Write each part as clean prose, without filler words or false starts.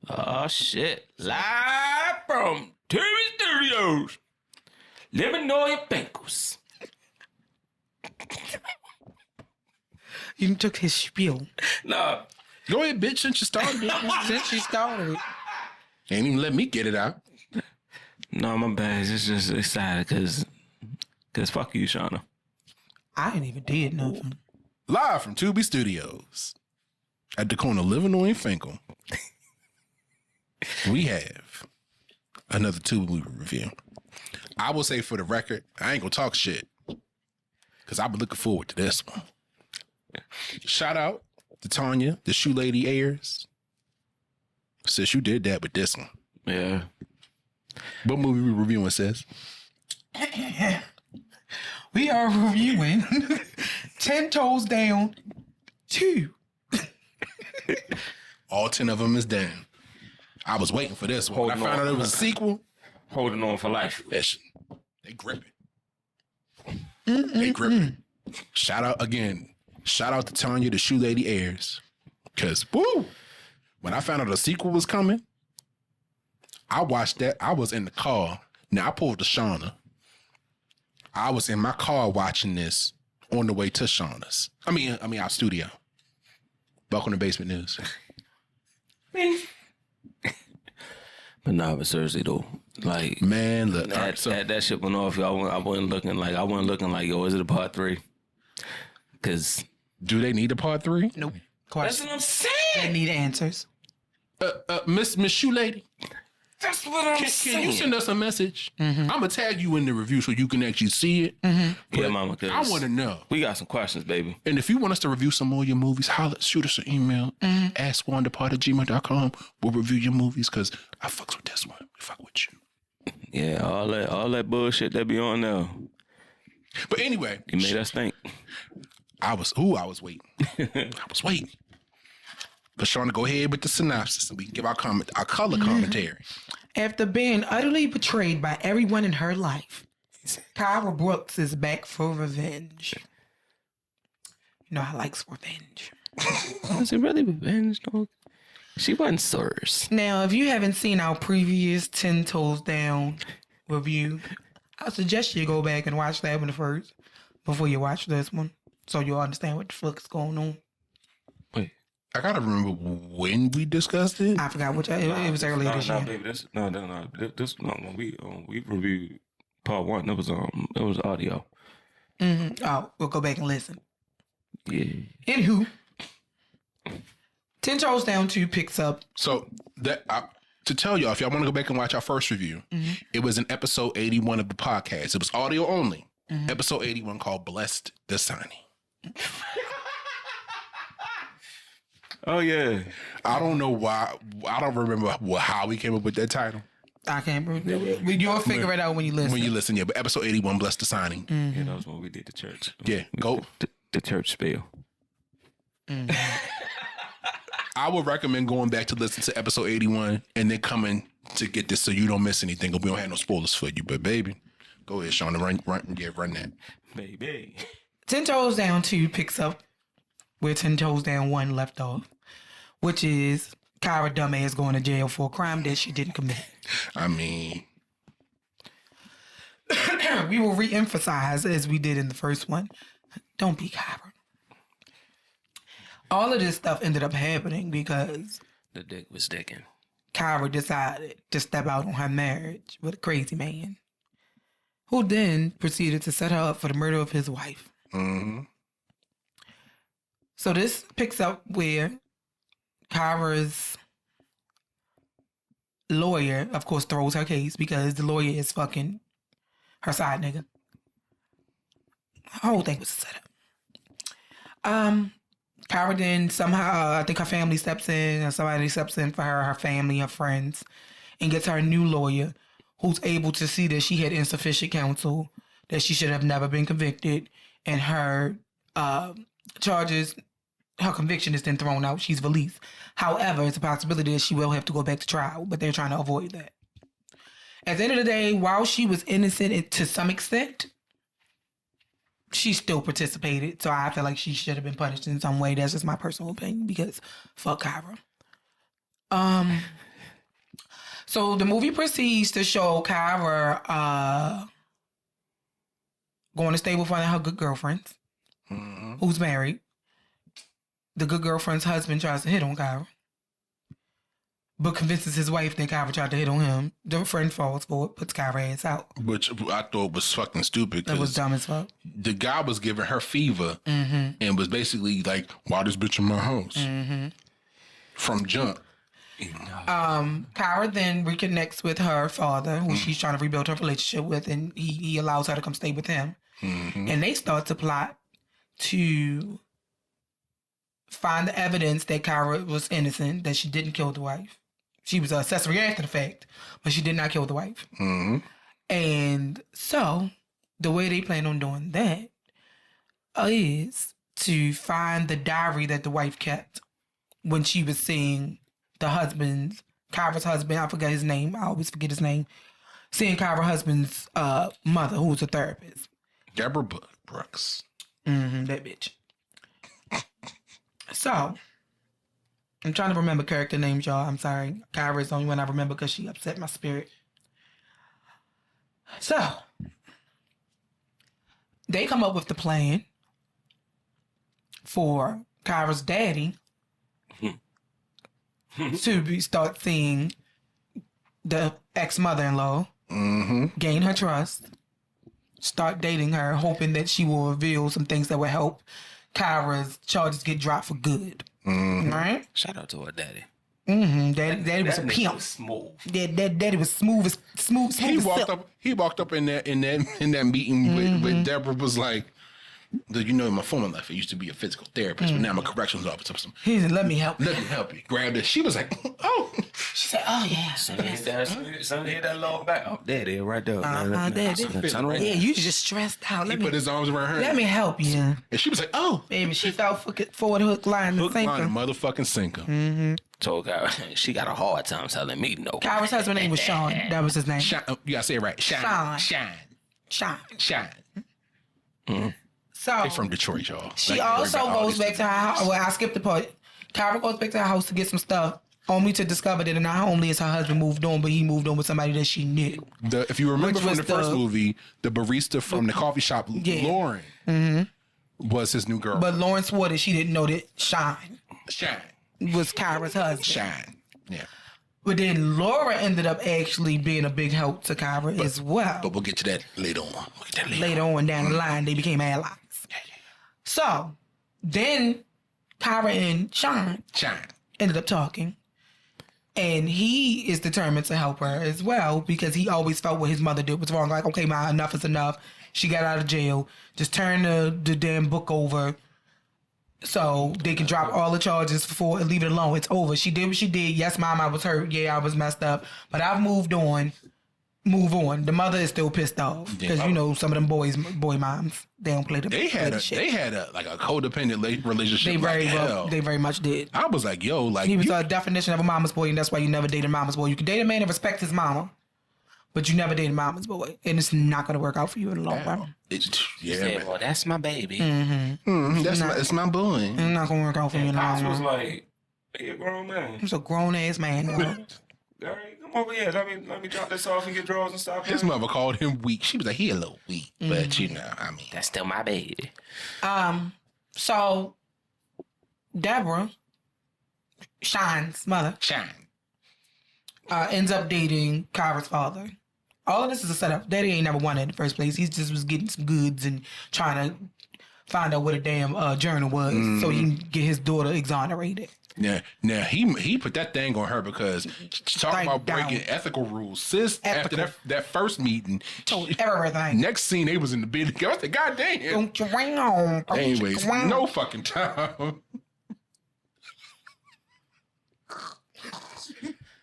Oh, shit. Live from Tubi Studios. Livernois Fenkell. You took his spiel. No. Go ahead, bitch, since you started it. Since you started it. Ain't even let me get it out. No, my bad. It's just excited because fuck you, Shauna. I ain't even did nothing. Live from Tubi Studios at the corner of Livernois Fenkell, we have another Tubi movie review. I will say for the record, I ain't gonna talk shit because I've been looking forward to this one. Shout out to Tonja, the shoe lady Ayers. Sis, you did that with this one. Yeah. What movie we reviewing, sis? We are reviewing 10 Toes Down 2. All 10 of them is down. I was waiting for this one. When I found out it was a sequel. Holding on for life. They gripping. They gripping. Shout out again. Shout out to Tonja, the shoe lady Ayers. Because, woo, when I found out a sequel was coming, I watched that. I was in the car. Now, I pulled to Shauna. I was in my car watching this on the way to Shauna's. I mean, our studio. Welcome to Basement News. But nah, but seriously though, like, man, look, that shit went off. I wasn't looking like, yo, is it a part 3? Because do they need a part 3? Nope. That's what I'm saying. They need answers. Miss Shoe Lady. That's what I'm saying. Can you send us a message? Mm-hmm. I'm gonna tag you in the review so you can actually see it. Mm-hmm. Yeah, mama. I want to know. We got some questions, baby. And if you want us to review some more of your movies, shoot us an email. Mm-hmm. askwandapod@gmail.com. We'll review your movies because I fucks with this one. We fuck with you. Yeah, all that bullshit that be on there. But anyway, it made us think. I was waiting. I was waiting. But Shauna, go ahead with the synopsis and we can give our color commentary. After being utterly betrayed by everyone in her life, Kyra Brooks is back for revenge. You know, I likes revenge. Was it really revenge, dog? She wasn't serious. Now, if you haven't seen our previous 10 Toes Down review, I suggest you go back and watch that one first before you watch this one, so you'll understand what the fuck's going on. Wait, I gotta remember when we discussed it. I forgot which. It was earlier this year. Baby, we reviewed part 1. It was audio. Mm-hmm. Oh, we'll go back and listen. Yeah. Anywho, 10 Toes Down 2 picks up. So that to tell y'all, if y'all want to go back and watch our first review, it was in episode 81 of the podcast. It was audio only. Episode 81 called "Blessed the Signing." Oh yeah. I don't know why. I don't remember how we came up with that title. I can't remember. You'll figure it out when you listen. When you listen, yeah. But episode 81, "Blessed the Signing." Yeah, that was when we did the church. Yeah, go the church spiel. I would recommend going back to listen to episode 81 and then coming to get this so you don't miss anything. We don't have no spoilers for you. But baby, go ahead, Shauna, run that. Baby. 10 Toes Down 2 picks up where 10 Toes Down 1 left off, which is Kyra dumbass going to jail for a crime that she didn't commit. I mean, we will re-emphasize, as we did in the first one, don't be Kyra. All of this stuff ended up happening because the dick was dicking. Kyra decided to step out on her marriage with a crazy man, who then proceeded to set her up for the murder of his wife. Mm-hmm. So this picks up where Kyra's lawyer, of course, throws her case because the lawyer is fucking her side nigga. The whole thing was set up. Kyra then somehow, I think her family steps in, or somebody steps in for her family, her friends, and gets her a new lawyer who's able to see that she had insufficient counsel, that she should have never been convicted, and her charges, her conviction is then thrown out. She's released. However, it's a possibility that she will have to go back to trial, but they're trying to avoid that. At the end of the day, while she was innocent to some extent, she still participated. So I feel like she should have been punished in some way. That's just my personal opinion because fuck Kyra. So the movie proceeds to show Kyra going to stay with one of her good girlfriends, who's married. The good girlfriend's husband tries to hit on Kyra, but convinces his wife that Kyra tried to hit on him. The friend falls for it, puts Kyra's ass out. Which I thought was fucking stupid. That was dumb as fuck. The guy was giving her fever and was basically like, why this bitch in my house? From jump. Kyra then reconnects with her father, who she's trying to rebuild her relationship with, and he allows her to come stay with him. And they start to plot to find the evidence that Kyra was innocent, that she didn't kill the wife. She was an accessory after the fact, but she did not kill the wife. And so the way they plan on doing that is to find the diary that the wife kept when she was seeing the husband, Kyra's husband, I forget his name, I always forget his name, seeing Kyra's husband's mother, who was a therapist. Deborah Brooks. That bitch. So, I'm trying to remember character names, y'all. I'm sorry. Kyra is the only one I remember because she upset my spirit. So, they come up with the plan for Kyra's daddy to start seeing the ex-mother-in-law, gain her trust, start dating her, hoping that she will reveal some things that will help Kyra's charges get dropped for good. Right? Shout out to her daddy. Daddy was a pimp. Was smooth. Daddy was smooth as silk. He walked up in that meeting with Deborah, was like, in my former life, I used to be a physical therapist, but now I'm a corrections officer. He said, let me help you. Let me help you. Grabbed it. She was like, oh. She said, oh, yeah. Son hit that low back. Oh, there it is, right there. Yeah, you just stressed out. He put his arms around her. Let me help you. And she was like, oh. Baby, she fell forward hook, line, and sinker. Line, motherfucking sinker. Told Kyra, she got a hard time telling me no. Kyra's husband's name was Sean. That was his name. You gotta say it right. Shine. So they're from Detroit, y'all. She also goes back to her house. Well, I skipped the part. Kyra goes back to her house to get some stuff, only to discover that not only is her husband moved on, but he moved on with somebody that she knew. If you remember from the first movie, the barista from the coffee shop, Lauren, was his new girl. But Lauren swore that she didn't know that Shine was Kyra's husband. Shine. Yeah. But then Laura ended up actually being a big help to Kyra as well. But we'll get to that later on. Later on down the line, they became allies. So, then Kyra and Shine ended up talking. And he is determined to help her as well because he always felt what his mother did was wrong. Like, okay, ma, enough is enough. She got out of jail. Just turn the damn book over so they can drop all the charges before and leave it alone. It's over. She did what she did. Yes, mom, I was hurt. Yeah, I was messed up. But I've moved on. Move on. The mother is still pissed off because some of them boy moms, they don't play the shit. They had a codependent relationship. They very much did. I was like, yo, like he was a definition of a mama's boy, and that's why you never dated mama's boy. You can date a man and respect his mama, but you never dated mama's boy, and it's not gonna work out for you in the long run. Well, that's my baby. That's my boy. It's not gonna work out for you in the long run. Was like, "Hey, a grown man. He's a grown ass man. Come over here. Let me drop this off and get drawers and stuff. His mother called him weak. She was like, he a little weak, but that's still my baby. So Deborah, Shine's mother, ends up dating Kyra's father. All of this is a setup. Daddy ain't never wanted in the first place. He just was getting some goods and trying to find out what a damn journal was so he can get his daughter exonerated. Yeah, now he put that thing on her because talking about breaking ethical rules. Sis, after that first meeting, told everything. Next scene, they was in the bed together. I said, God damn. Don't you ring on. Anyways, no fucking time.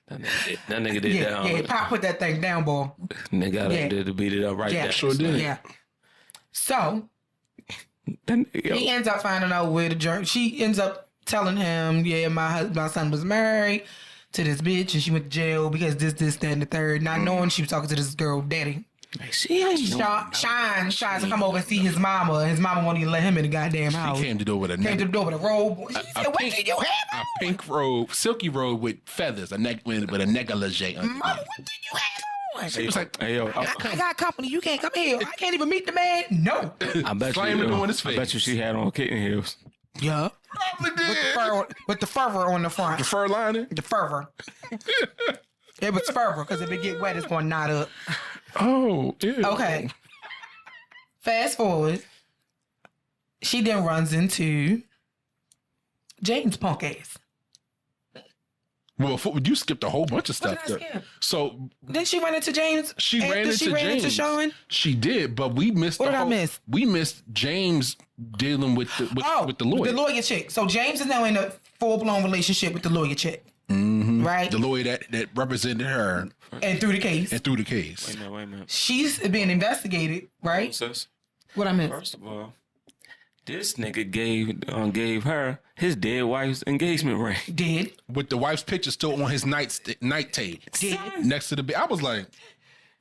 That nigga did down. Yeah, Pop put that thing down, boy. Nigga got up there to beat it up right there. Sure did. Yeah. So, he ends up finding out where the journal. She ends up telling him, my son was married to this bitch and she went to jail because this, that, and the third. Not knowing she was talking to this girl, daddy. Like, she ain't Shine tries to come over and see his mama. His mama won't even let him in the goddamn house. He came to the door with a robe. She said, "What do you have a on?" pink robe, silky robe with feathers, with a negligee. Mama, what do you have on? She was like, hey, yo, I got company. You can't come here. I can't even meet the man. No. I bet Slam you. the door in his face. I bet you she had on kitten heels. Yeah. With the fervor on the front. The fur lining? The fervor. It was fervor because if it get wet, it's going to knot up. Oh, ew. Okay. Fast forward. She then runs into James' punk ass. Well, you skipped a whole bunch of stuff. What did I skip? So Then she ran into James. she ran into James. Sean. She did, but we missed. What did I miss? We missed James dealing with the lawyer. The lawyer chick. So James is now in a full-blown relationship with the lawyer chick. Mm-hmm. Right? The lawyer that represented her and through the case. Wait a minute. She's being investigated, right? What I meant? First of all, this nigga gave her his dead wife's engagement ring. Did. With the wife's picture still on his night table. Did. Next to the bed. I was like,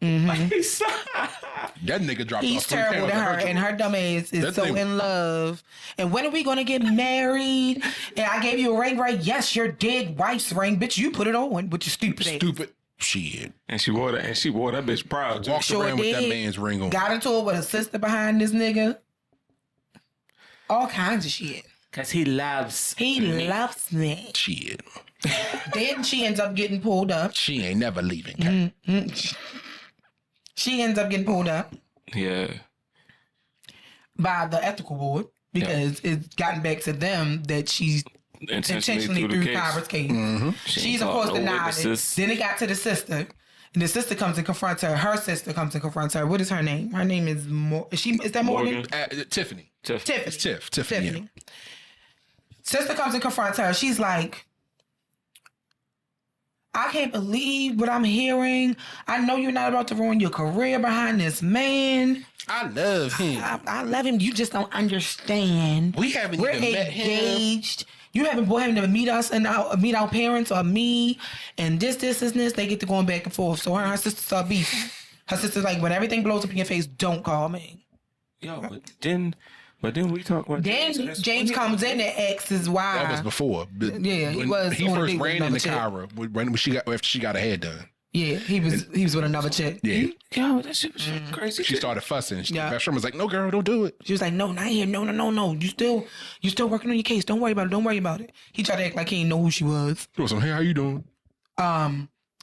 that nigga dropped He's off. terrible to her, and her dumb ass is so in love. And when are we gonna get married? And I gave you a ring, right? Yes, your dead wife's ring, bitch. You put it on with your stupid ass. Stupid shit. And she wore that bitch proud. Walked around with that man's ring on. Got into it with her sister behind this nigga. All kinds of shit. Cause he loves me. Shit. Then she ends up getting pulled up. She ain't never leaving. She ends up getting pulled up. Yeah. By the ethical board because it's gotten back to them that she's intentionally threw Kyra's case. Mm-hmm. She's of course denied it. Then it got to the sister. And the sister comes and confronts her. Her sister comes and confronts her. What is her name? Her name is is that Morgan? Tiffany. Tiffany. It's Tiffany. Yeah. Sister comes and confronts her. She's like, I can't believe what I'm hearing. I know you're not about to ruin your career behind this man. I love him. I love him. You just don't understand. We're even met him. You haven't never meet us and meet our parents or me and this. They get to going back and forth. So her and her sister start beefing. Her sister's like, when everything blows up in your face, don't call me. Yo, but then we talk about then James comes in and asks his wife. That was before. Yeah, he was. He first ran into Kyra when after she got her head done. Yeah, he was with another chick. Yeah. Yo, that shit was crazy. She started fussing. The best friend was like, "No, girl, don't do it." She was like, "No, not here. No. You still working on your case. Don't worry about it. He tried to act like he didn't know who she was. So, hey, how you doing?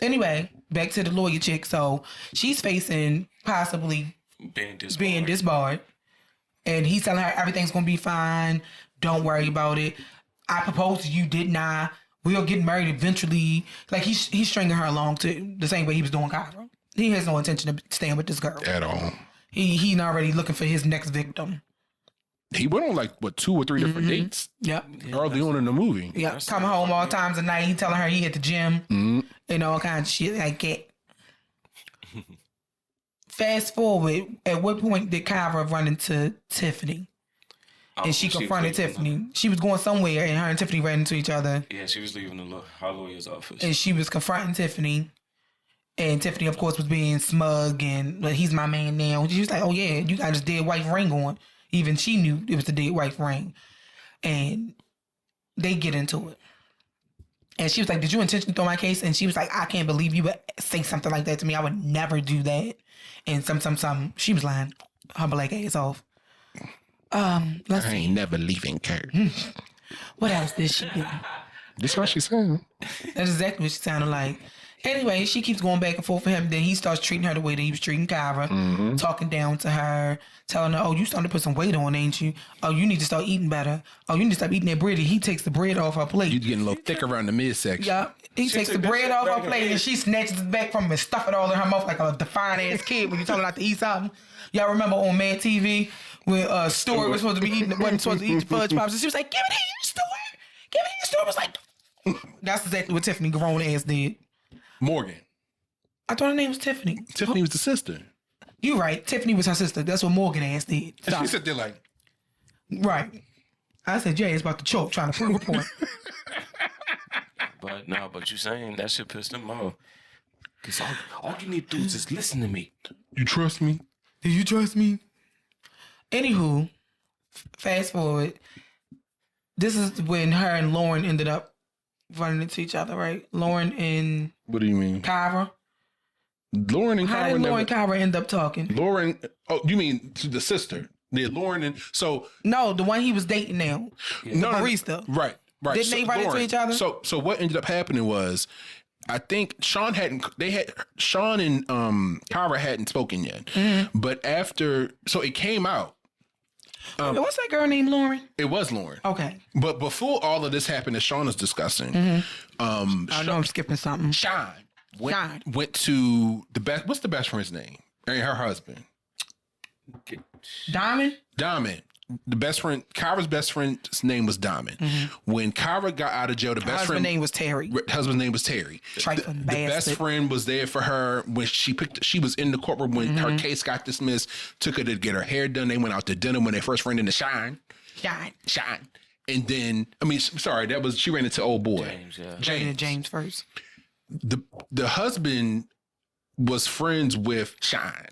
Anyway, back to the lawyer chick. So she's facing possibly being disbarred. And he's telling her everything's gonna be fine. Don't worry about it. I proposed to you, didn't I? We'll get married eventually. Like he's stringing her along to the same way he was doing Kyra. He has no intention of staying with this girl at all. He's already looking for his next victim. He went on like 2 or 3 different dates. Yep. Early on in the movie. Yep. Coming home all times of night. He telling her he at the gym and all kinds of shit like that. Fast forward, at what point did Kyra run into Tiffany? And she confronted Tiffany. She was going somewhere and her and Tiffany ran into each other. Yeah, she was leaving her lawyer's office. And she was confronting Tiffany. And Tiffany, of course, was being smug and he's my man now. She was like, oh yeah, you got this dead white ring on. Even she knew it was the dead white ring. And they get into it. And she was like, did you intentionally throw my case? And she was like, I can't believe you would say something like that to me. I would never do that. And some. She was lying her black ass off. Let's see. I ain't never leaving Kurt. What else did she do? This is what she said. That's exactly what she sounded like. Anyway, she keeps going back and forth for him. Then he starts treating her the way that he was treating Kyra, talking down to her, telling her, oh, you starting to put some weight on, ain't you? Oh, you need to start eating better. Oh, you need to stop eating that bread. And he takes the bread off her plate. You getting a little thick around the midsection. Yeah. He takes the bread off her plate and she snatches it back from him and stuff it all in her mouth like a defiant ass kid when you tell her not to eat something. Y'all remember on Mad TV when Story was supposed to be eating, wasn't supposed to eat the fudge pops, and she was like, give it here, Story. Give it here, Story. Was like, that's exactly what Tiffany grown ass did. Morgan. I thought her name was Tiffany. Tiffany was the sister. You're right. Tiffany was her sister. That's what Morgan ass did. And she said they're like, right. I said Jay is about to choke trying to prove a point. But you saying that shit pissed him off. Because all you need to do is just listen to me. You trust me? Do you trust me? Anywho, fast forward. This is when her and Lauren ended up running into each other, right? Lauren and What do you mean? Kyra. Lauren and How Kyra did Lauren and Kyra end up talking? Lauren, oh, you mean to the sister? Yeah, Lauren and so No, the one he was dating now. The barista. Right. Didn't they run into each other? So what ended up happening was, I think Sean and Kyra hadn't spoken yet, but after, so it came out. What's that girl named Lauren? It was Lauren. Okay. But before all of this happened that Sean is discussing, I know I'm skipping something. Sean went to the best. What's the best friend's name? And her husband. Diamond. The best friend, Kyra's best friend's name was Diamond. When Kyra got out of jail, the best friend name was Terry. Husband's name was Terry. Trifling The best friend was there for her when she was in the courtroom when her case got dismissed. Took her to get her hair done. They went out to dinner when they first ran into Shine. And then, she ran into old boy James first. The husband was friends with Shine.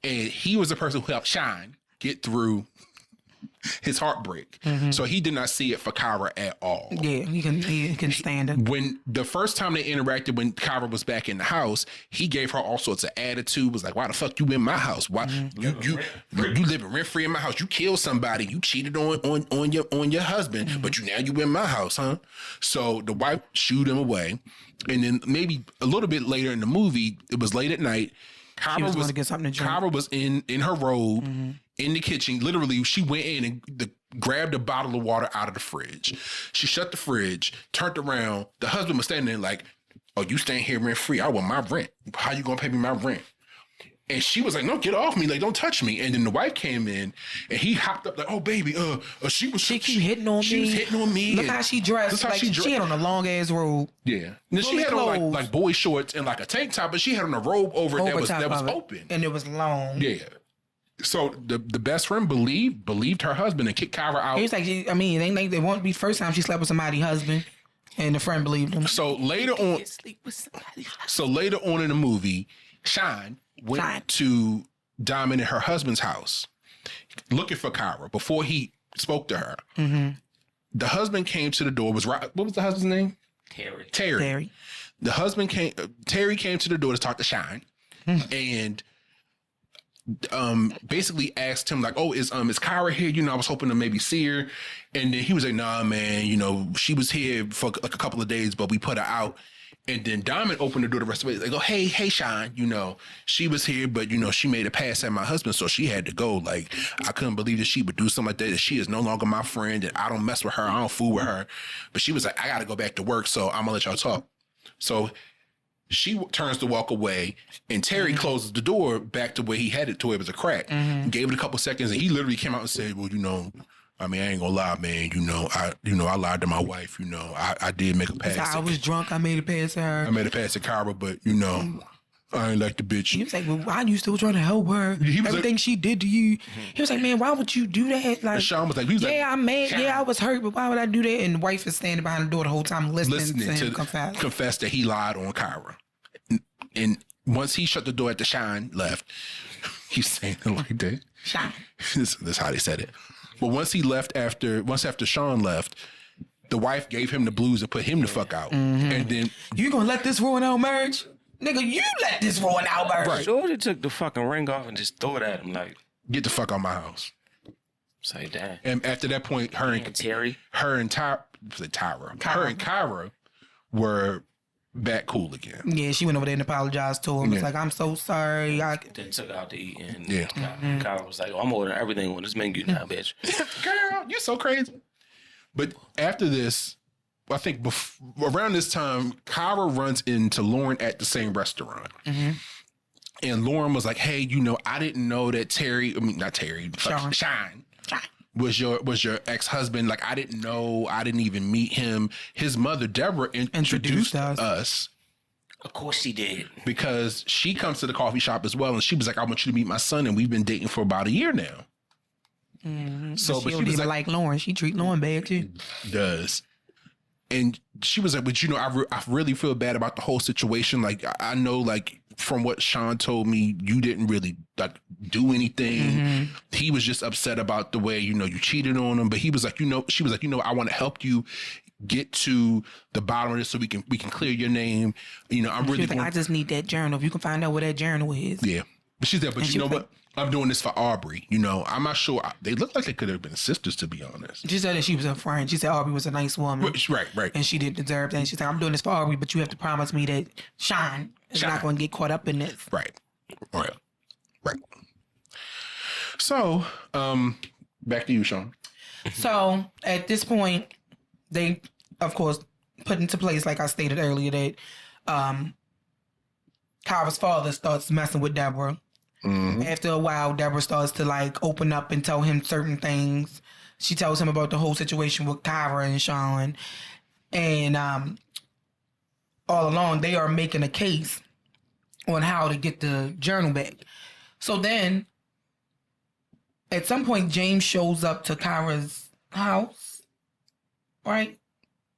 And he was the person who helped Shine get through his heartbreak. So he did not see it for Kyra at all. Yeah, he can stand it. When the first time they interacted, when Kyra was back in the house, he gave her all sorts of attitude. Was like, "Why the fuck you in my house? Why you living rent free in my house? You killed somebody. You cheated on your husband, but now you in my house, huh?" So the wife shooed him away, and then maybe a little bit later in the movie, it was late at night. Kyra was going to get something to drink. Kyra was in her robe in the kitchen. Literally, she went in and grabbed a bottle of water out of the fridge. She shut the fridge, turned around. The husband was standing there like, "Oh, you staying here rent free? I want my rent. How you gonna pay me my rent?" And she was like, "No, get off me! Like, don't touch me!" And then the wife came in, and he hopped up like, "Oh, baby, she keep hitting on me. She was hitting on me. Look how she dressed. Like she had on a long ass robe. Yeah, and she had on like boy shorts and like a tank top, but she had on a robe over that was open and it was long. Yeah." So the best friend believed her husband and kicked Kyra out. He was like, it won't be the first time she slept with somebody's husband, and the friend believed him. So later on, in the movie, Shine went to Diamond and her husband's house looking for Kyra before he spoke to her. The husband came to the door. What was the husband's name? Terry. The husband came. Terry came to the door to talk to Shine, and basically asked him like, "Oh, is Kyra here? I was hoping to maybe see her." And then he was like, "Nah, man. She was here for like a couple of days, but we put her out." And then Diamond opened the door the rest of the way. They go, hey, Shine, she was here, but, she made a pass at my husband, so she had to go. Like, I couldn't believe that she would do something like that she is no longer my friend, and I don't mess with her, I don't fool with her. But she was like, I got to go back to work, so I'm going to let y'all talk. So she turns to walk away, and Terry closes the door back to where he had it, to where it was a crack. Gave it a couple seconds, and he literally came out and said, well, I ain't gonna lie, man. I lied to my wife. I did make a pass. I was drunk. I made a pass at her. I made a pass at Kyra, but I ain't like the bitch. He was like, well, why are you still trying to help her? Everything she did to you. He was like, man, why would you do that? Like, Sean was like, I'm mad. Sean. Yeah, I was hurt, but why would I do that? And the wife is standing behind the door the whole time listening to him confess that he lied on Kyra. And once he shut the door at the Shine left, he's saying it like that. Shine. That's how they said it. But once after Sean left, the wife gave him the blues and put him the fuck out. And then, you gonna let this ruin our marriage? Nigga, you let this ruin our marriage. Right. Georgia took the fucking ring off and just threw it at him like, get the fuck out of my house. Say that. And after that point, her and Kyra were back cool again. Yeah, she went over there and apologized to him. It's like, I'm so sorry. Then took out to eat, and Kyra was like, I'm ordering everything on this menu now, bitch. Girl, you so crazy. But after this, I think around this time, Kyra runs into Lauren at the same restaurant. And Lauren was like, hey, I didn't know that Shine was your ex-husband. Like, I didn't know. I didn't even meet him. His mother, Deborah, introduced us. Of course she did. Because she comes to the coffee shop as well, and she was like, I want you to meet my son, and we've been dating for about a year now. So, but she don't even like Lauren. She treat Lauren bad, too. Does. And she was like, but I really feel bad about the whole situation. Like, I know, like, from what Sean told me, you didn't really like do anything. He was just upset about the way, you cheated on him. But he was like, she was like, I want to help you get to the bottom of this so we can clear your name. I'm really like, I just need that journal. If you can find out where that journal is. Yeah. But she's there, but you know what? I'm doing this for Aubrey. I'm not sure. They look like they could have been sisters, to be honest. She said that she was a friend. She said Aubrey was a nice woman. Right. And she didn't deserve that. And she said, I'm doing this for Aubrey, but you have to promise me that Sean is not going to get caught up in this. Right. So, back to you, Sean. So, at this point, they, of course, put into place, like I stated earlier, that Kyra's father starts messing with Deborah. After a while, Deborah starts to like open up and tell him certain things. She tells him about the whole situation with Kyra and Sean. And all along, they are making a case on how to get the journal back. So then, at some point, James shows up to Kyra's house, right?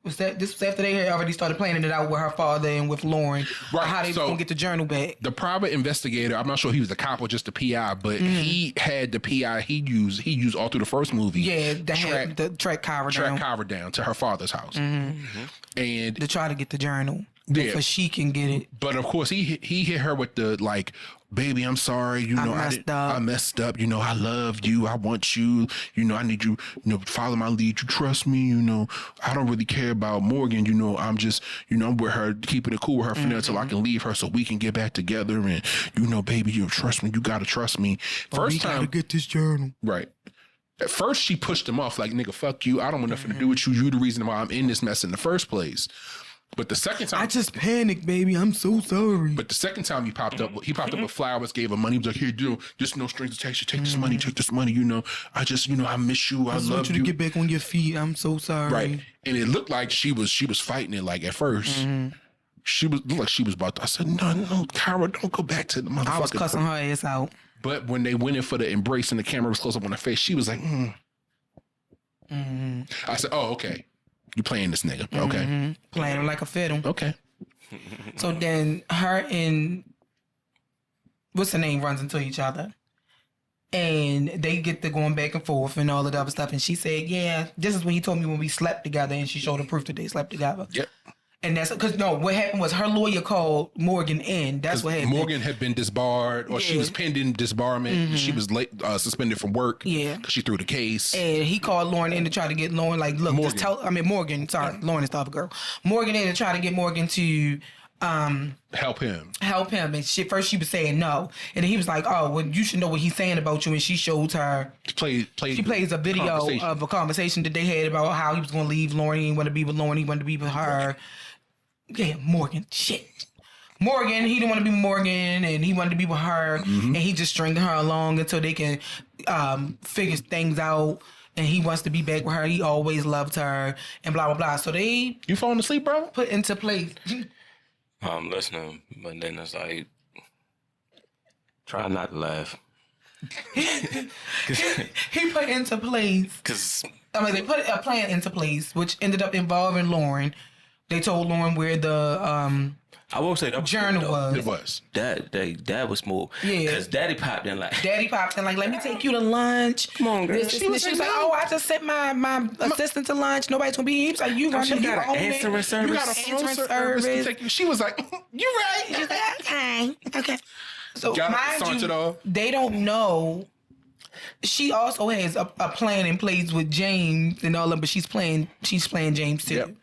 This was after they had already started planning it out with her father and with Lauren, right? How they was gonna get the journal back. The private investigator, I'm not sure he was the cop or just the PI, but he had the PI he used all through the first movie. Yeah, track Kyra down to her father's house, and to try to get the journal. Yeah, so she can get it. But of course, he hit her with the like, baby, I'm sorry. I messed up. I love you. I want you. I need you. Follow my lead. You trust me. I don't really care about Morgan. I'm just, I'm with her, keeping it cool with her for now till I can leave her so we can get back together. And baby, you trust me. You gotta trust me. First time, gotta get this journal. Right. At first, she pushed him off like, nigga, fuck you. I don't want nothing to do with you. You the reason why I'm in this mess in the first place. But the second time, I just panicked, baby. I'm so sorry. But the second time he popped up with flowers, gave her money. He was like, here, just no strings attached. Take this money. Take this money. I just, I miss you. I love you. I want you to get back on your feet. I'm so sorry. Right. And it looked like she was fighting it. Like at first, she looked like she was about to. I said, no, Kyra, don't go back to the motherfucker. I was cussing her ass out. But when they went in for the embrace and the camera was close up on her face, she was like, I said, oh, okay. You playing this nigga. Okay. Playing him like a fiddle. Okay. So then her and what's her name runs into each other. And they get to going back and forth and all of the other stuff. And she said, yeah, this is what he told me when we slept together. And she showed him proof that they slept together. Yep. And that's because what happened was her lawyer called Morgan in. That's what happened. Morgan had been disbarred, or she was pending disbarment. She was suspended from work. Yeah, because she threw the case. And he called Lauren in to try to get Lauren. Like, look, Morgan. Morgan. Sorry, Lauren is the other girl. Morgan in to try to get Morgan to help him. And first she was saying no, and then he was like, "Oh, well, you should know what he's saying about you." And she showed her. She plays a video of a conversation that they had about how he was going to leave Lauren. He didn't want to be with Lauren. He wanted to be with her. Yeah, Morgan. Shit. Morgan, he didn't want to be with Morgan, and he wanted to be with her, and he just stringed her along until they can figure things out. And he wants to be back with her. He always loved her, and blah blah blah. So they you falling asleep, bro? Put into place. I'm listening, but then it's like try not to laugh. He put into place they put a plan into place, which ended up involving Lauren. They told Lauren where the I will say that journal was. It was. That was smooth. Yeah. Because Daddy popped in like, let me take you to lunch. Come on, girl. She was like, oh, I just sent my assistant to lunch. Nobody's going to be here. He was like, you got an answering service. You got a phone service. She was like, you right. She was like, okay. So, mind you, they don't know. She also has a plan in place with James and all of them, but she's playing James too. Yep.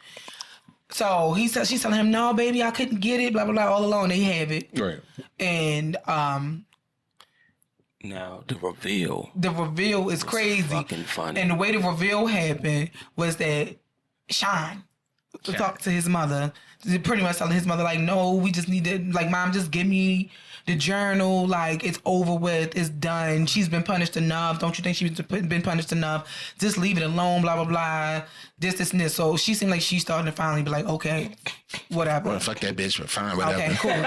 So she's telling him, no, baby, I couldn't get it, blah, blah, blah. All along, they have it. Right. And now the reveal. The reveal is crazy. Fucking funny. And the way the reveal happened was that Sean talked to his mother, pretty much telling his mother, like, no, we just need to, like, Mom, just give me the journal, like, it's over with, it's done. She's been punished enough. Don't you think she's been punished enough? Just leave it alone, blah, blah, blah. This, and this. So she seemed like she's starting to finally be like, okay, whatever. Well, fuck that bitch, but fine, whatever. Okay, cool.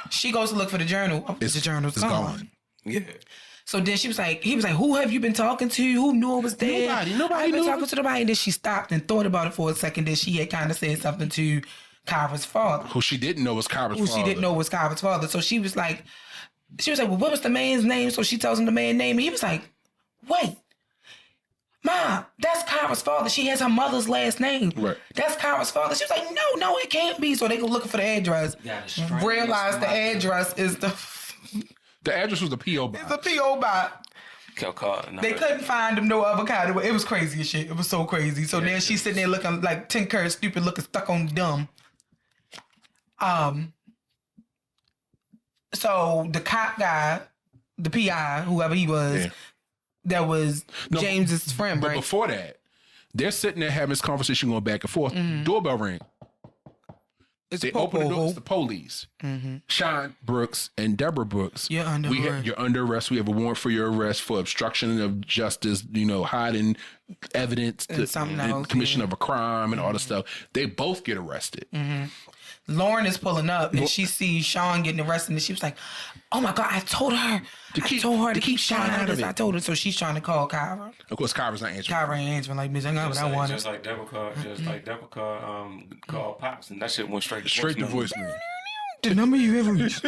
She goes to look for the journal. Oh, the journal's gone. Yeah. So then he was like, who have you been talking to? Who knew it was there? Nobody I've been knew. talking to nobody. And then she stopped and thought about it for a second. Then she had kind of said something to Kyra's father. Who she didn't know was Kyra's father. So she was like, well, what was the man's name? So she tells him the man's name. And he was like, wait, Mom, that's Kyra's father. She has her mother's last name. Right. That's Kyra's father. She was like, no, it can't be. So they go looking for the address. Realize the address is the address was the P.O. box. It's a P.O. box. They couldn't find him no other kind of way. It was crazy as shit. It was so crazy. So then she's sitting there looking like 10 curves stupid, looking stuck on dumb. So the cop guy, the PI, whoever he was, that was James's friend, but right? Before that, they're sitting there having this conversation going back and forth. Doorbell ring. They open the door. It's the police. Sean Brooks and Deborah Brooks. You're under arrest. You're under arrest. We have a warrant for your arrest for obstruction of justice, hiding evidence, and commission of a crime and all this stuff. They both get arrested. Lauren is pulling up and she sees Sean getting arrested and she was like, oh my God, I told her to keep Sean out of it. I told her. So she's trying to call Kyra. Of course, Kyra's not answering. Kyra ain't answering like, bitch, I got what I wanted. Just like Deborah called Pops and that shit went straight to voicemail. The number you ever reached.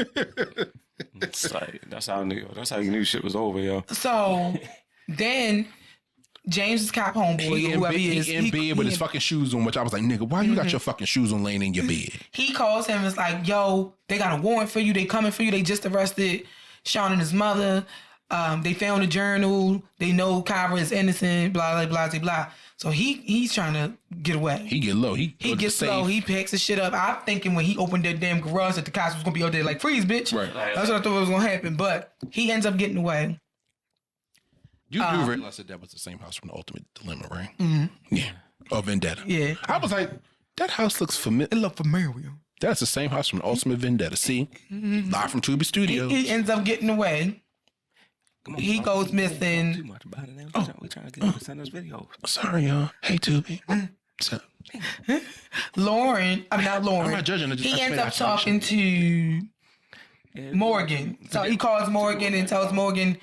It's like, that's how you knew shit was over, yo. So then James is cop homeboy, whoever he is. He in bed with his fucking shoes on, which I was like, nigga, why you got your fucking shoes on laying in your bed? He calls him and is like, yo, they got a warrant for you. They coming for you. They just arrested Sean and his mother. They found a journal. They know Kyra is innocent, blah, blah, blah, blah. So he's trying to get away. He get low. He gets low. He picks his shit up. I'm thinking when he opened that damn garage that the cops was going to be out there like, freeze, bitch. Right. That's what I thought was going to happen. But he ends up getting away. You do realize that was the same house from the Ultimate Dilemma, right? Yeah. Or Vendetta. Yeah. I was like, that house looks familiar. It looked familiar. That's the same house from the Ultimate Vendetta. See? Live from Tubi Studios. He ends up getting away. He goes missing. Too much about it. We trying to get him to send us videos. Sorry, y'all. Hey, Tubi. So, Lauren. Not Lauren. I'm not judging. He ends up talking to Morgan. So he calls Morgan and tells Morgan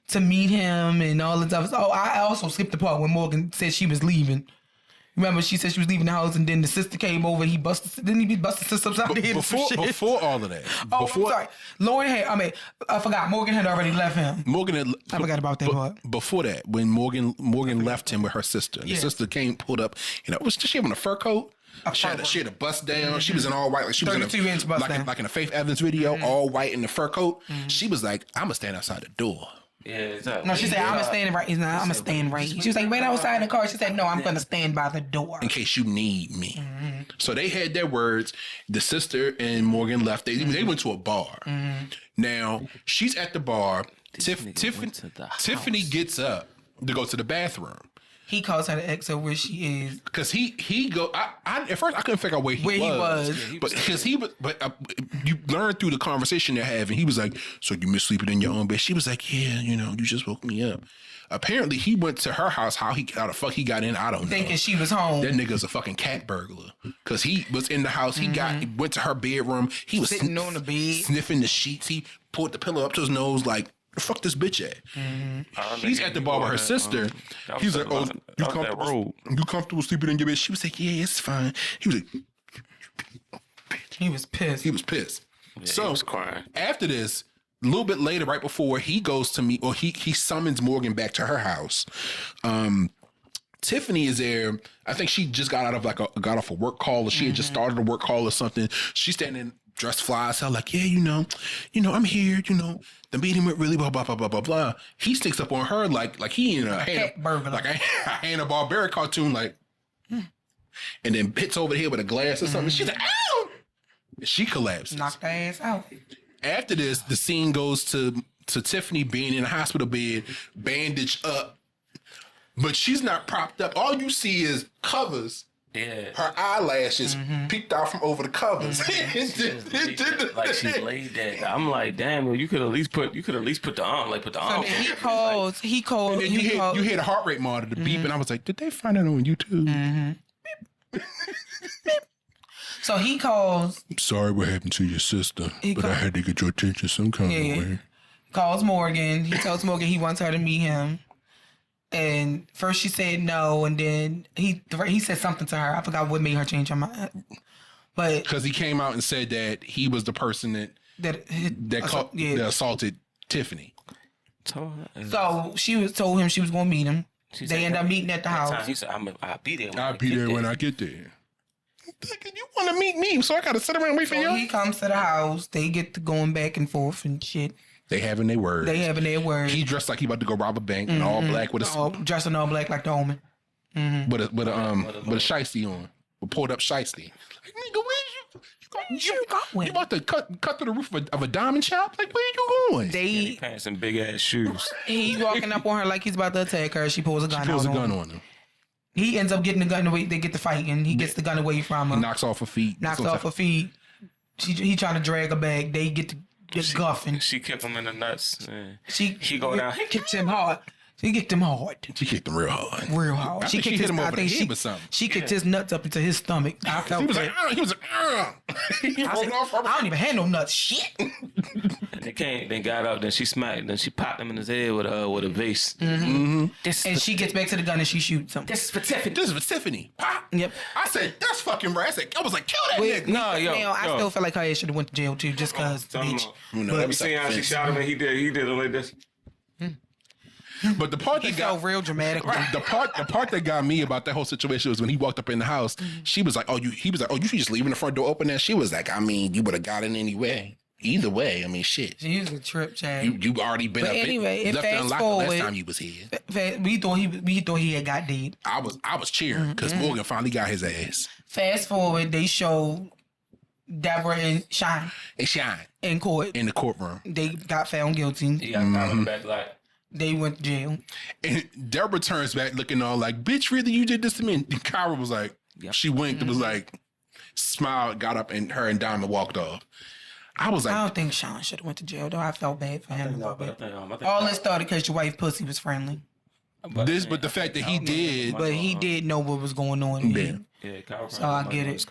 to meet him and all this stuff. Oh, I also skipped the part when Morgan said she was leaving. Remember, she said she was leaving the house, and then the sister came over. Didn't he bust the sister upside the head? Before all of that. I'm sorry. I forgot. Morgan had already left him. I forgot about that part. Before that, when Morgan left him with her sister, the sister pulled up. Was she having a fur coat? She had a bust down. She was in all white, like she was in like in a Faith Evans video, all white in the fur coat. She was like, "I'm gonna stand outside the door." Yeah, exactly. No, she said, I'm standing right. I'm gonna stand right. She was like, wait outside the car. She said, no, I'm gonna stand by the door in case you need me. So they had their words. The sister and Morgan left. They went to a bar. Now she's at the bar. Tiffany gets up to go to the bathroom. He calls her to ask her where she is. Cause he go. At first I couldn't figure out where he was. But because you learn through the conversation they're having. He was like, "So you miss sleeping in your own bed?" She was like, "Yeah, you just woke me up." Apparently he went to her house. How the fuck he got in? I don't know. Thinking she was home. That nigga's a fucking cat burglar. Cause he was in the house. He went to her bedroom. He was sitting on the bed, sniffing the sheets. He pulled the pillow up to his nose like. The fuck this bitch at? She's at the bar with her sister. He's like, "Oh, you comfortable sleeping in your bed?" She was like, "Yeah, it's fine." He was like, he was pissed. He was pissed. Yeah, so he was crying. After this, a little bit later, right before he goes to meet, or he summons Morgan back to her house. Tiffany is there. I think she just got off a work call, or she had just started a work call or something. She's standing dressed fly as hell, like, yeah, I'm here, the meeting went really blah, blah, blah, blah, blah, blah. He sticks up on her like he in a Hanna-Barbera cartoon, like, and then hits over the head with a glass or something. She's like, ow! She collapses. Knocked her ass out. After this, the scene goes to Tiffany being in a hospital bed, bandaged up, but she's not propped up. All you see is covers. Yeah. Her eyelashes peeked out from over the covers. Like she laid there. I'm like, damn, well, you could at least put the arm, put the arm. He called. And then you hear the heart rate monitor beep, and I was like, did they find it on YouTube? So he calls. I'm sorry what happened to your sister, but I had to get your attention some kind of way. calls Morgan. He tells Morgan he wants her to meet him. And first she said no, and then he said something to her. I forgot what made her change her mind. But because he came out and said that he was the person that assaulted Tiffany. So she told him she was going to meet him. They end up meeting at the house. He said, "I'll be there. I'll be there when I get there." You want to meet me, so I got to sit around and wait for you? He comes to the house. They get to going back and forth and shit. They having their words. He dressed like he about to go rob a bank in all black with a dressed in all black like the Omen. Mm-hmm. With a shiesty on, a pulled up shiesty. Like, nigga, where you going? You about to cut through the roof of a diamond shop? Like, where you going? They pants and big ass shoes. He walking up on her like he's about to attack her. She pulls a gun. On him. He ends up getting the gun away. They get to fighting. He gets the gun away from her. He knocks off her feet. He trying to drag her back. They get to guffing. She kicked him in the nuts. He go down. He kicks him hard. She kicked him hard. She kicked him real hard. Real hard. She kicked him over the head with something. She kicked his nuts up into his stomach. I felt he was like, he rolled off. I don't even have no nuts. Shit. They got up. Then she smacked. Then she popped him in his head with a vase. And she gets back to the gun and she shoots him. This is for Tiffany. Pop. Yep. I said, that's fucking right. I was like, kill that nigga. No, I still feel like her ass should have went to jail too, just cause bitch. You see how she shot him and he did it like this. But the part that got real dramatic. The part that got me about that whole situation was when he walked up in the house. She was like, he was like, you should just leaving the front door open. And she was like, I mean, you would have got in anyway. Either way, I mean, shit. She was a trip, Chad. You already been up anyway, left it unlocked the last time you was here. We thought he had got dead. I was cheering because Morgan finally got his ass. Fast forward, they show Deborah and Shine in court. In the courtroom. They got found guilty. He got caught in the back like. They went to jail. And Deborah turns back looking all like, bitch, really, you did this to me? And Kyra was like, she winked and was like, smiled, got up, and her and Diamond walked off. I was like, I don't think Sean should have went to jail, though. I felt bad for him a little bit. All this started because your wife pussy was friendly. But the fact that he did. But he did know what was going on. Yeah, so I get it.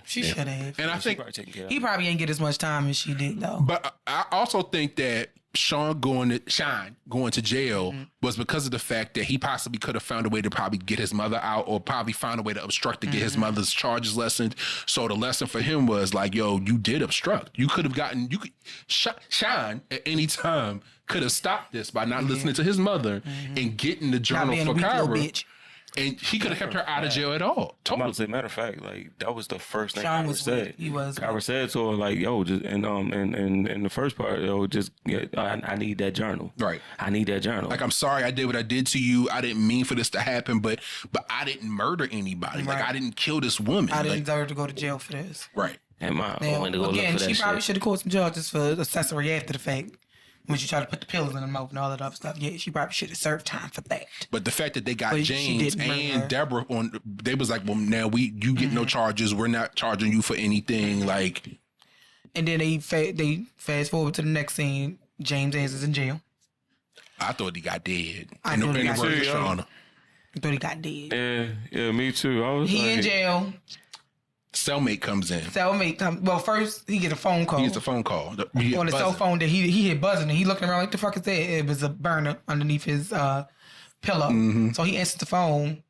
She should have. And I think he probably ain't get as much time as she did, though. But I also think that Shine going to jail was because of the fact that he possibly could have found a way to probably get his mother out, or probably found a way to obstruct to get his mother's charges lessened. So the lesson for him was like, yo, you did obstruct. You could have Shine at any time could have stopped this by not listening to his mother and getting the journal for Kyra. And he could have kept her out of jail at all. Totally. As a matter of fact, like that was the first thing Kyra said. Kyra said to her, like, "Yo, just and in the first part, yo, just I need that journal. Right. I need that journal. Like, I'm sorry I did what I did to you. I didn't mean for this to happen, but I didn't murder anybody. Right. Like, I didn't kill this woman. I didn't deserve to go to jail for this. Right. And went to go look for that she probably should have caught some charges for accessory after the fact. When she tried to put the pills in her mouth and all that other stuff, she probably should have served time for that. But the fact that they got James and Deborah on, they was like, well, now you get no charges. We're not charging you for anything. Like, and then they fast forward to the next scene. James is in jail. I thought he got dead. I thought he got dead. Yeah, me too. He in jail. Cellmate comes in. Well, first he get a phone call. He gets a phone call on the cell phone that he hit buzzing, and he looking around like the fuck is that? It was a burner underneath his pillow. So he answers the phone,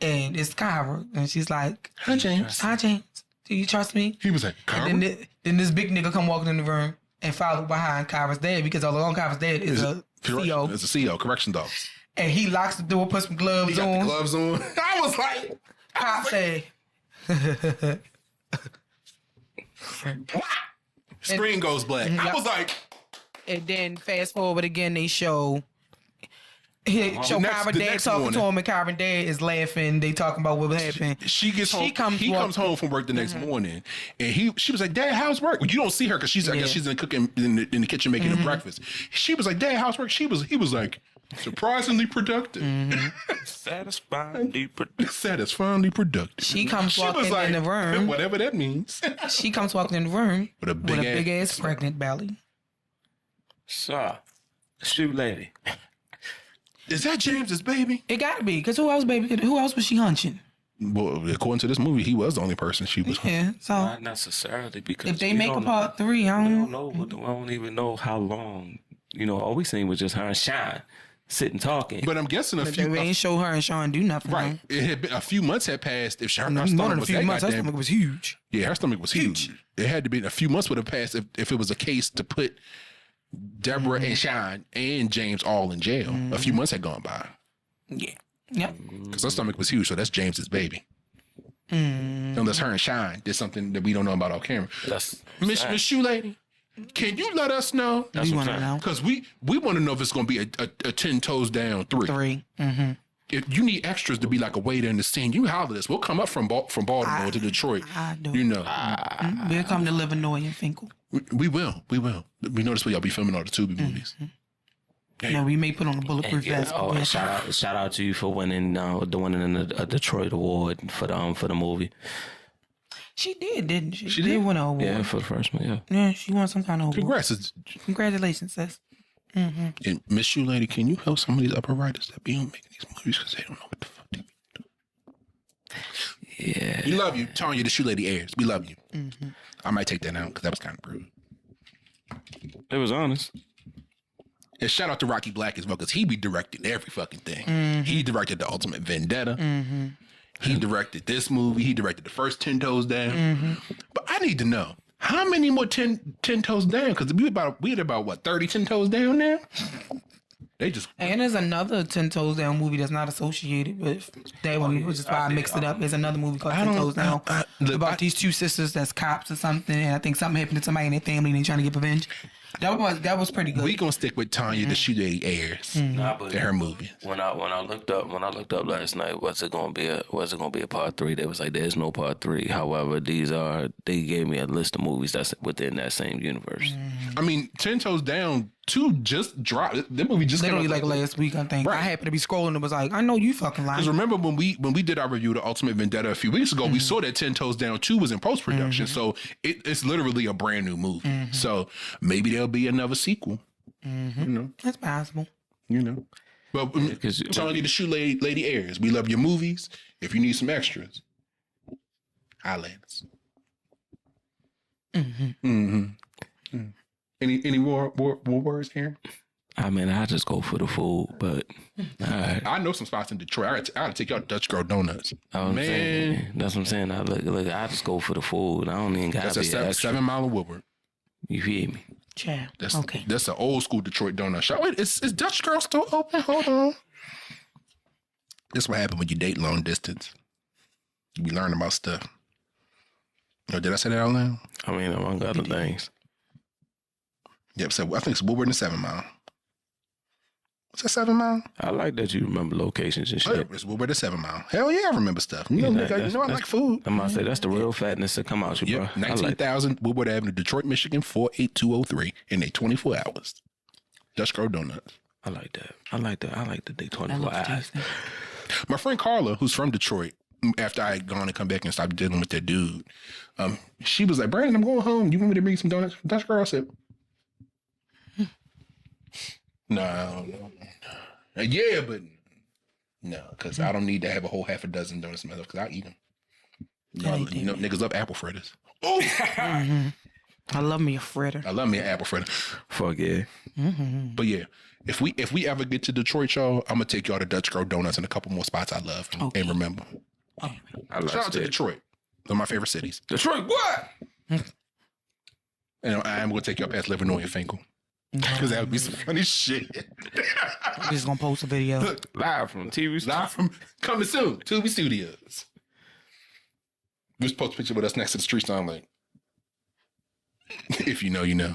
and it's Kyra, and she's like, "Hi James. Hi James. Do you trust me?" He was like, "Kyra." And then this big nigga come walking in the room and follow behind Kyra's dad, because all along Kyra's dad is a CO. It's a CO, correction officer. And he locks the door, puts some gloves on. The gloves on. I was like, Pop said. Screen goes black. I was like, and then fast forward again, they show Kyra dad talking to him, and Kyra dad is laughing. They talking about what happened. He comes home from work the next morning, and she was like, "Dad, how's work?" Well, you don't see her because I guess she's in the kitchen making the breakfast. She was like, "Dad, how's work?" He was like, surprisingly productive. Satisfyingly productive. She comes walking in the room. Whatever that means. She comes walking in the room with a big ass pregnant belly. So, shoot lady. Is that James's baby? It gotta be, because who else was she hunching? Well, according to this movie, he was the only person she was hunching. Yeah, so not necessarily, because if they make a part 3, I don't know. I don't even know how long You know, all we seen was just her and Shine sitting talking. But I'm guessing They ain't show her and Sean do nothing. Right. It had been a few months had passed. If her More stomach than a was few that months, her goddamn, stomach was huge. yeah, her stomach was huge. It had to be a few months would have passed if it was a case to put Deborah and Shine and James all in jail. A few months had gone by. Yeah. Yep. Because her stomach was huge, so that's James's baby. Unless her and Shine did something that we don't know about off camera. That's Miss Shoe Lady, can you let us know? That's We what want I'm to saying. know. Because we want to know if it's going to be a 10 toes down 3. 3. Mm-hmm. If you need extras to be like a waiter in the scene, you holler this. We'll come up from Baltimore to Detroit. I do. You know, We'll come to Livernois and Fenkell. we will. We know this way y'all be filming all the Tubi movies. Now we may put on a bulletproof vest. Oh, and shout out to you for winning the Detroit Award for the movie. She did, didn't she? She did did? win an award. Yeah, for the first one. Yeah. Yeah, she won some kind of award. Congrats. Congratulations, sis. And Miss Shoe Lady, can you help some of these upper writers that be on making these movies because they don't know what the fuck they be doing? Yeah. We love you, Tonja, the Shoe Lady Ayers. We love you. I might take that out because that was kind of rude. It was honest. And shout out to Rockey Black as well because he be directing every fucking thing. He directed The Ultimate Vendetta. He directed this movie. He directed the first 10 Toes Down. But I need to know how many more 10 Toes Down? Because we had about what 30 10 Toes Down now. They just And there's another 10 Toes Down movie that's not associated with that one, which is why I mixed it up. There's another movie called 10 Toes Down about these two sisters that's cops or something. And I think something happened to somebody in their family and they're trying to get revenge. That was pretty good. we gonna stick with Tonja, the Shoe Lady Ayers, Nah, but and her movies. when I looked up last night, was it gonna be a part 3? They was like, there's no part 3. However, they gave me a list of movies that's within that same universe. I mean, 10 Toes Down 2 just dropped. That movie just Literally came out like last week, I think. Right. I happened to be scrolling and was like, I know you fucking lying. Because remember when we did our review of The Ultimate Vendetta a few weeks ago, we saw that 10 Toes Down 2 was in post-production. So it's literally a brand new movie. So maybe there'll be another sequel. You know. That's possible. You know. Well, Tonja, the Shoe Lady Ayers, we love your movies. If you need some extras, holla at us. Any more words, Aaron? I mean, I just go for the food, but all right. I know some spots in Detroit. I gotta take y'all to Dutch Girl Donuts. Man, That's what I'm saying. I just go for the food. I don't even got to that's be a extra. 7 Mile of Woodward. You feel me? Child. That's Okay. That's an old school Detroit donut shop. Wait, is Dutch Girl still open? Hold on. This what happened when you date long distance. You be learning about stuff. Oh, did I say that out loud? I mean, among other things. Yep. So I think it's Woodward and 7 Mile. What's that 7 Mile? I like that you remember locations and Oh, shit. it's Woodward and 7 Mile. Hell yeah, I remember stuff. You know, Yeah, nigga, you know I like food. I'm about to say that's the real fatness that come out you, bro. Yep. I like 19,000 Woodward Avenue, Detroit, Michigan, 48203 in they 24 hours. Dutch Girl Donuts. I like that. I like the day That 24 looks hours. tasty. My friend Carla, who's from Detroit, after I had gone and come back and stopped dealing with that dude, she was like, Brandon, I'm going home. You want me to bring some donuts from Dutch Girl? I said, no. Yeah, but no, because I don't need to have a whole half a dozen donuts myself because I eat them. You know, niggas love apple fritters. Oh, I love me a fritter. I love me an apple fritter. Fuck yeah. But yeah, if we ever get to Detroit, y'all, I'm gonna take y'all to Dutch Girl Donuts and a couple more spots I love and remember. I like Shout out to that. Detroit. They're my favorite cities. Detroit, what? And I'm gonna take y'all past Livernois Fenkell. Because that would be some funny shit. I'm just gonna post a video. Live from TV. Live from coming soon, Tubi Studios. We just post a picture with us next to the street sign like, if you know, you know.